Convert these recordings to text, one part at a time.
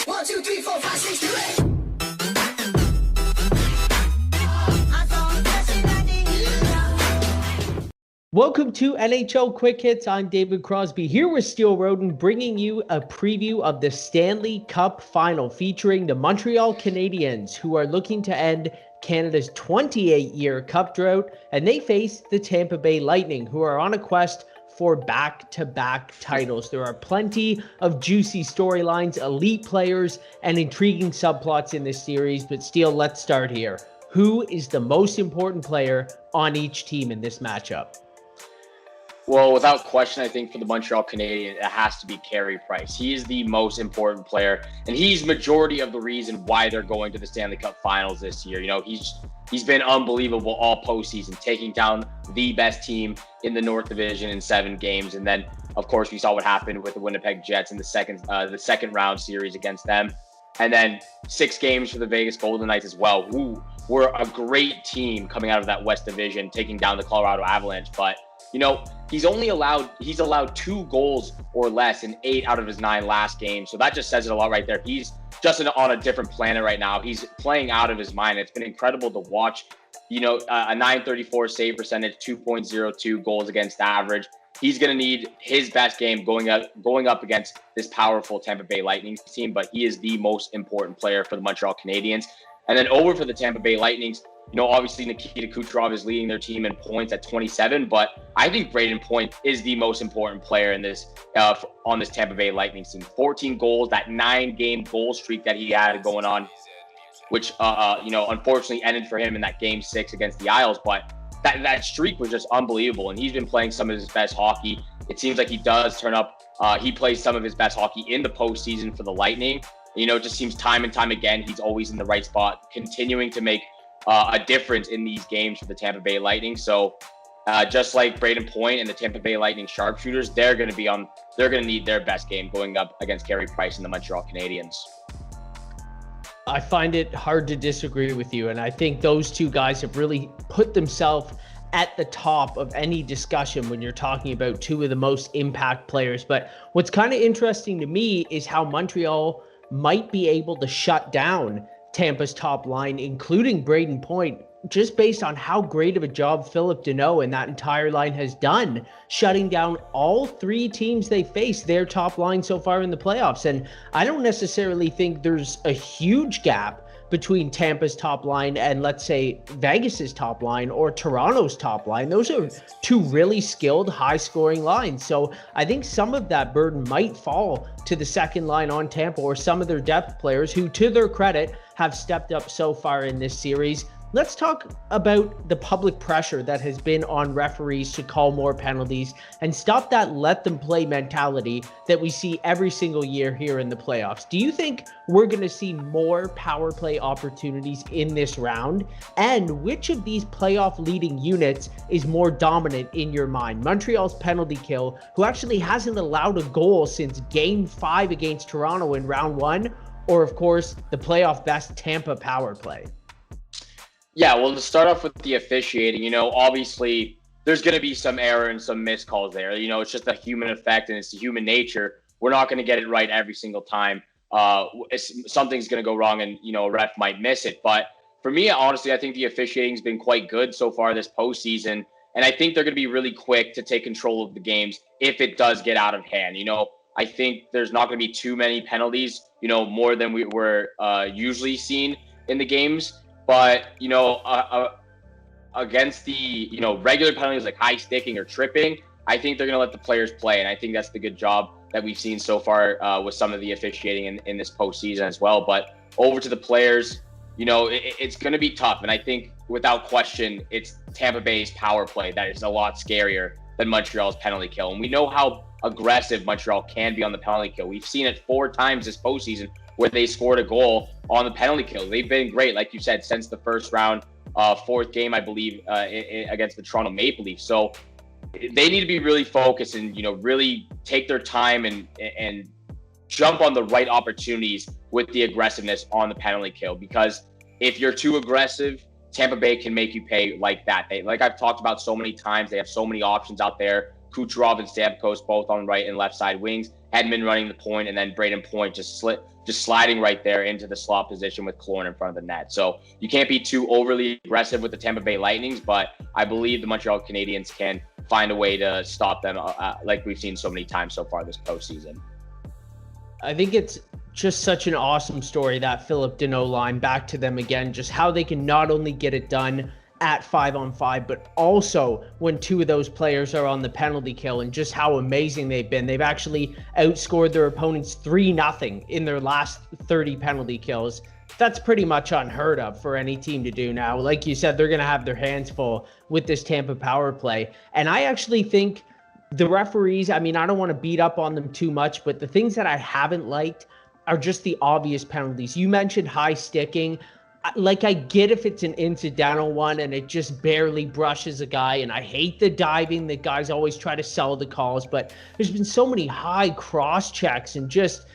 1, 2, 3, 4, 5, 6, 2, 8. Welcome to NHL Quick Hits. I'm David Crosby here with Steele Roden, bringing you a preview of the Stanley Cup Final featuring the Montreal Canadiens, who are looking to end Canada's 28-year cup drought, and they face the Tampa Bay Lightning, who are on a quest for back-to-back titles. There are plenty of juicy storylines, elite players, and intriguing subplots in this series, but Steele, let's start here. Who is the most important player on each team in this matchup? Well, without question, I think for the Montreal Canadiens, it has to be Carey Price. He is the most important player, and he's majority of the reason why they're going to the Stanley Cup Finals this year. You know, he's been unbelievable all postseason, taking down the best team in the North Division in 7 games, and then of course we saw what happened with the Winnipeg Jets in the second round series against them, and then 6 games for the Vegas Golden Knights as well, who were a great team coming out of that West Division, taking down the Colorado Avalanche, but you know, he's allowed 2 goals or less in 8 out of his 9 last games. So that just says it a lot right there. He's just on a different planet right now. He's playing out of his mind. It's been incredible to watch. You know, a .934 save percentage, 2.02 goals against average. He's going to need his best game going up against this powerful Tampa Bay Lightning team, but he is the most important player for the Montreal Canadiens. And then over for the Tampa Bay Lightning, you know, obviously Nikita Kucherov is leading their team in points at 27, but I think Brayden Point is the most important player in this on this Tampa Bay Lightning team. 14 goals, that 9-game goal streak that he had going on, which you know, unfortunately ended for him in that Game 6 against the Isles, but that streak was just unbelievable, and he's been playing some of his best hockey. It seems like he does turn up. He plays some of his best hockey in the postseason for the Lightning. You know, it just seems time and time again he's always in the right spot, continuing to make a difference in these games for the Tampa Bay Lightning. So just like Brayden Point and the Tampa Bay Lightning sharpshooters, they're going to need their best game going up against Carey Price and the Montreal Canadiens. I find it hard to disagree with you, and I think those two guys have really put themselves at the top of any discussion when you're talking about two of the most impact players. But what's kind of interesting to me is how Montreal might be able to shut down Tampa's top line, including Brayden Point, just based on how great of a job Phillip Danault and that entire line has done, shutting down all 3 teams they face, their top line so far in the playoffs. And I don't necessarily think there's a huge gap between Tampa's top line and, let's say, Vegas's top line or Toronto's top line. Those are 2 really skilled, high-scoring lines. So I think some of that burden might fall to the second line on Tampa or some of their depth players who, to their credit, have stepped up so far in this series. Let's talk about the public pressure that has been on referees to call more penalties and stop that let them play mentality that we see every single year here in the playoffs. Do you think we're going to see more power play opportunities in this round? And which of these playoff leading units is more dominant in your mind? Montreal's penalty kill, who actually hasn't allowed a goal since Game 5 against Toronto in round 1, or of course the playoff best Tampa power play? Yeah, well, to start off with the officiating, you know, obviously there's going to be some error and some missed calls there. You know, it's just a human effect and it's human nature. We're not going to get it right every single time. Something's going to go wrong and, you know, a ref might miss it. But for me, honestly, I think the officiating has been quite good so far this postseason. And I think they're going to be really quick to take control of the games if it does get out of hand. You know, I think there's not going to be too many penalties, you know, more than we were usually seen in the games. But, you know, against the, you know, regular penalties like high sticking or tripping, I think they're going to let the players play. And I think that's the good job that we've seen so far with some of the officiating in this postseason as well. But over to the players, you know, it's going to be tough. And I think without question, it's Tampa Bay's power play that is a lot scarier than Montreal's penalty kill. And we know how aggressive Montreal can be on the penalty kill. We've seen it 4 times this postseason where they scored a goal on the penalty kill. They've been great, like you said, since the first round, 4th game, I believe, against the Toronto Maple Leafs. So they need to be really focused and, you know, really take their time and jump on the right opportunities with the aggressiveness on the penalty kill. Because if you're too aggressive, Tampa Bay can make you pay like that. Like I've talked about so many times, they have so many options out there. Kucherov and Stamkos both on right and left side wings. Hedman running the point, and then Braden Point just sliding right there into the slot position with Killorn in front of the net. So you can't be too overly aggressive with the Tampa Bay Lightnings, but I believe the Montreal Canadiens can find a way to stop them like we've seen so many times so far this postseason. I think it's just such an awesome story, that Phillip Danault line. Back to them again, just how they can not only get it done at 5-on-5, but also when two of those players are on the penalty kill, and just how amazing they've been. They've actually outscored their opponents 3-0 in their last 30 penalty kills. That's pretty much unheard of for any team to do now. Like you said, they're going to have their hands full with this Tampa power play. And I actually think the referees, I mean, I don't want to beat up on them too much, but the things that I haven't liked are just the obvious penalties. You mentioned high sticking. Like, I get if it's an incidental one and it just barely brushes a guy, and I hate the diving that guys always try to sell the calls, but there's been so many high cross checks and just,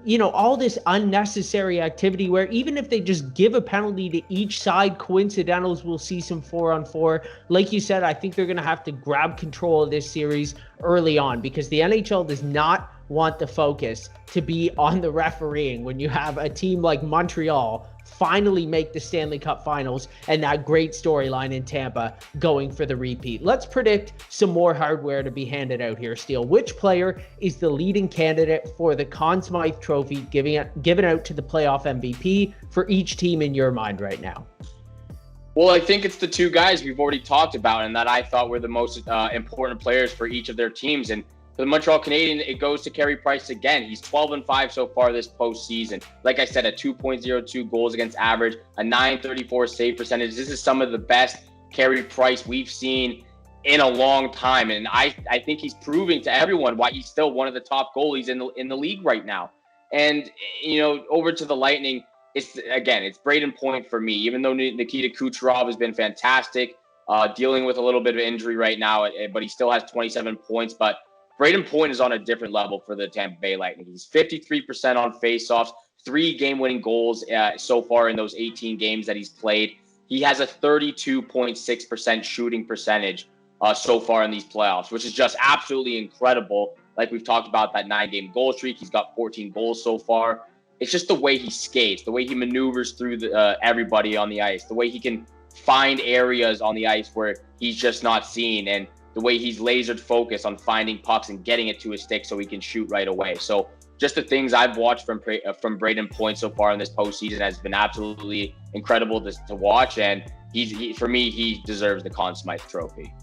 you know, all this unnecessary activity where even if they just give a penalty to each side, coincidentals, we'll see some 4-on-4. Like you said, I think they're going to have to grab control of this series early on, because the NHL does not want the focus to be on the refereeing when you have a team like Montreal finally make the Stanley Cup Finals and that great storyline in Tampa going for the repeat. Let's predict some more hardware to be handed out here, Steele. Which player is the leading candidate for the Conn Smythe Trophy given out to the playoff MVP for each team in your mind right now? Well, I think it's the two guys we've already talked about and that I thought were the most important players for each of their teams. And for the Montreal Canadiens, it goes to Carey Price again. He's 12-5 so far this postseason. Like I said, a 2.02 goals against average, a .934 save percentage. This is some of the best Carey Price we've seen in a long time. And I think he's proving to everyone why he's still one of the top goalies in the league right now. And, you know, over to the Lightning, it's Braden Point for me. Even though Nikita Kucherov has been fantastic, dealing with a little bit of injury right now, but he still has 27 points. But Braden Point is on a different level for the Tampa Bay Lightning. He's 53% on faceoffs, 3 game-winning goals so far in those 18 games that he's played. He has a 32.6% shooting percentage so far in these playoffs, which is just absolutely incredible. Like we've talked about, that 9-game goal streak. He's got 14 goals so far. It's just the way he skates, the way he maneuvers through everybody on the ice, the way he can find areas on the ice where he's just not seen, and the way he's lasered focused on finding pucks and getting it to his stick so he can shoot right away. So just the things I've watched from Braden Point so far in this postseason has been absolutely incredible to watch. And for me, he deserves the Conn Smythe Trophy.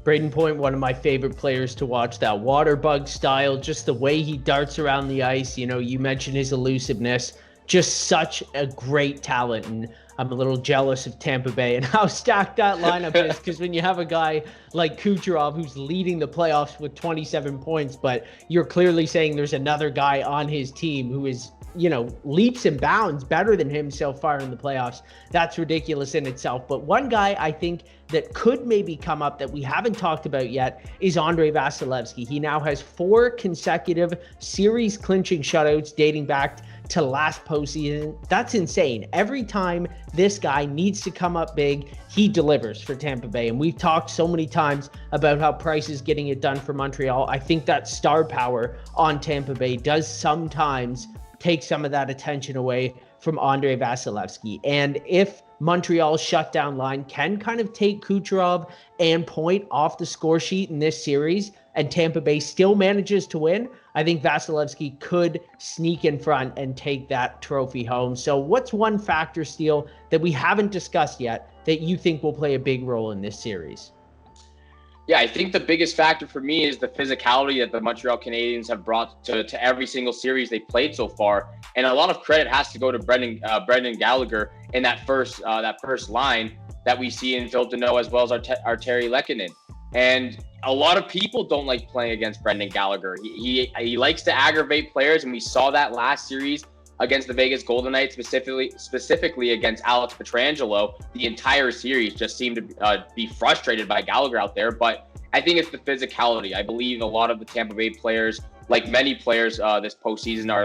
Braden Point, one of my favorite players to watch, that water bug style, just the way he darts around the ice. You know, you mentioned his elusiveness, just such a great talent. And I'm a little jealous of Tampa Bay and how stacked that lineup is, because when you have a guy like Kucherov who's leading the playoffs with 27 points, but you're clearly saying there's another guy on his team who is, you know, leaps and bounds better than him so far in the playoffs. That's ridiculous in itself. But one guy I think that could maybe come up that we haven't talked about yet is Andrei Vasilevskiy. He now has 4 consecutive series clinching shutouts dating back to last postseason. That's insane. Every time this guy needs to come up big, he delivers for Tampa Bay. And we've talked so many times about how Price is getting it done for Montreal. I think that star power on Tampa Bay does sometimes take some of that attention away from Andrei Vasilevskiy. And if Montreal's shutdown line can kind of take Kucherov and Point off the score sheet in this series, and Tampa Bay still manages to win, I think Vasilevskiy could sneak in front and take that trophy home. So what's one factor, Steele, that we haven't discussed yet that you think will play a big role in this series? Yeah, I think the biggest factor for me is the physicality that the Montreal Canadiens have brought to every single series they've played so far. And a lot of credit has to go to Brendan Gallagher in that first line that we see in Phil Danault, as well as our Terry Lehkonen. And a lot of people don't like playing against Brendan Gallagher. He likes to aggravate players, and we saw that last series against the Vegas Golden Knights, specifically against Alex Pietrangelo. The entire series just seemed to be frustrated by Gallagher out there. But I think it's the physicality. I believe a lot of the Tampa Bay players, like many players this postseason, are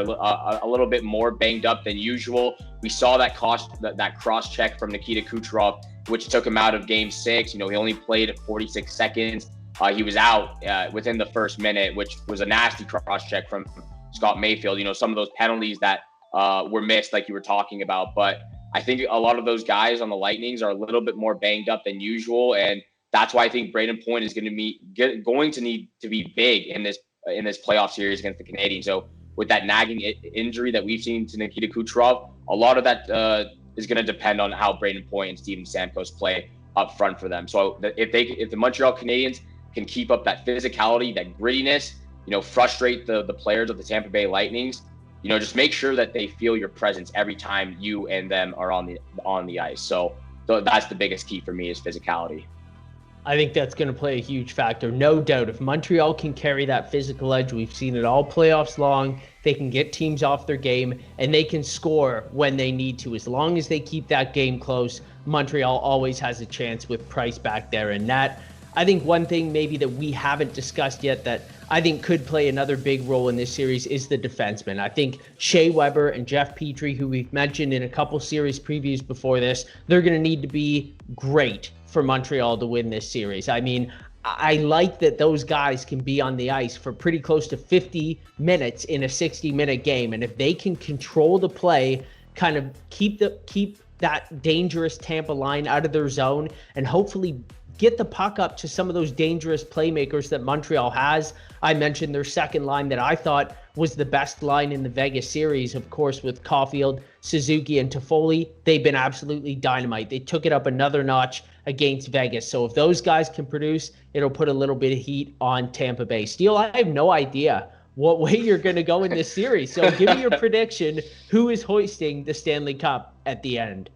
a little bit more banged up than usual. We saw that cross check from Nikita Kucherov, which took him out of Game 6. You know, he only played 46 seconds. he was out within the first minute, which was a nasty cross-check from Scott Mayfield. Some of those penalties that were missed, like you were talking about. But I think a lot of those guys on the Lightnings are a little bit more banged up than usual, and that's why I think Braden Point is going to need to be big in this playoff series against the Canadiens. So with that nagging injury that we've seen to Nikita Kucherov, a lot of that is going to depend on how Braden Point and Steven Stamkos play up front for them. So if the Montreal Canadiens can keep up that physicality, that grittiness, frustrate the players of the Tampa Bay Lightnings, just make sure that they feel your presence every time you and them are on the ice. So that's the biggest key for me is physicality. I think that's going to play a huge factor, no doubt. If Montreal can carry that physical edge, we've seen it all playoffs long, they can get teams off their game, and they can score when they need to. As long as they keep that game close, Montreal always has a chance with Price back there. And that, I think one thing maybe that we haven't discussed yet that I think could play another big role in this series is the defenseman. I think Shea Weber and Jeff Petrie, who we've mentioned in a couple series previews before this, they're going to need to be great for Montreal to win this series. I mean, I like that those guys can be on the ice for pretty close to 50 minutes in a 60-minute game. And if they can control the play, kind of keep that dangerous Tampa line out of their zone, and hopefully get the puck up to some of those dangerous playmakers that Montreal has. I mentioned their second line that I thought was the best line in the Vegas series, of course, with Caulfield, Suzuki, and Toffoli. They've been absolutely dynamite. They took it up another notch against Vegas. So if those guys can produce, it'll put a little bit of heat on Tampa Bay. Steele, I have no idea what way you're going to go in this series. So give me your prediction. Who is hoisting the Stanley Cup at the end?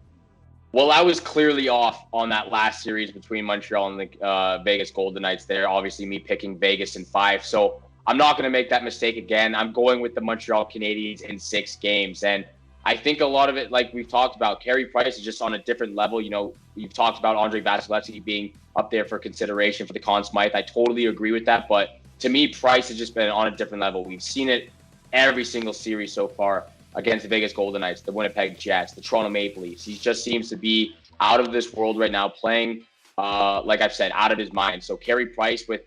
Well, I was clearly off on that last series between Montreal and the Vegas Golden Knights there. Obviously, me picking Vegas in 5. So I'm not going to make that mistake again. I'm going with the Montreal Canadiens in 6 games. And I think a lot of it, like we've talked about, Carey Price is just on a different level. You've talked about Andrei Vasilevsky being up there for consideration for the Conn Smythe. I totally agree with that. But to me, Price has just been on a different level. We've seen it every single series so far against the Vegas Golden Knights, the Winnipeg Jets, the Toronto Maple Leafs. He just seems to be out of this world right now, playing, like I've said, out of his mind. So Carey Price with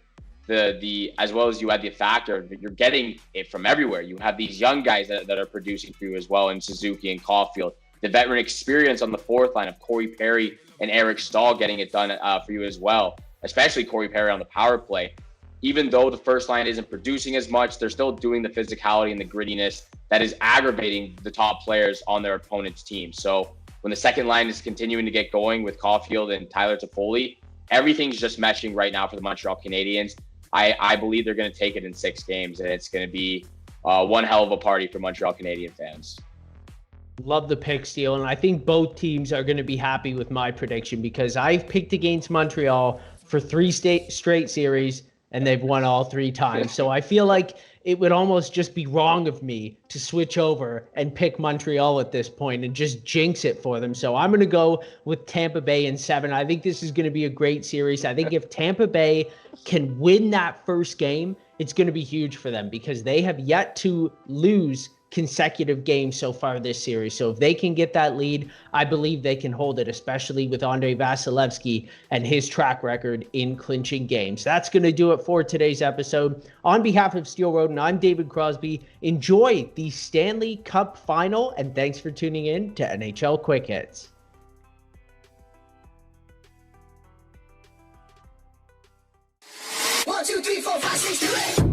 the as well as you had the factor that you're getting it from everywhere. You have these young guys that are producing for you as well, in Suzuki and Caulfield. The veteran experience on the fourth line of Corey Perry and Eric Stahl getting it done for you as well, especially Corey Perry on the power play. Even though the first line isn't producing as much, they're still doing the physicality and the grittiness that is aggravating the top players on their opponent's team. So when the second line is continuing to get going with Caulfield and Tyler Toffoli, everything's just meshing right now for the Montreal Canadiens. I believe they're going to take it in 6 games, and it's going to be one hell of a party for Montreal Canadian fans. Love the pick, Steele, and I think both teams are going to be happy with my prediction because I've picked against Montreal for 3 straight series, and they've won all 3 times. So I feel like it would almost just be wrong of me to switch over and pick Montreal at this point and just jinx it for them. So I'm going to go with Tampa Bay in 7. I think this is going to be a great series. I think if Tampa Bay can win that first game, it's going to be huge for them because they have yet to lose consecutive games so far this series. So if they can get that lead, I believe they can hold it, especially with Andrei Vasilevsky and his track record in clinching games. That's going to do it for today's episode. On behalf of Steele Roden, I'm David Crosby. Enjoy the Stanley Cup Final, and thanks for tuning in to NHL Quick Hits. 1, 2, 3, 4, 5, 6, 7, 8.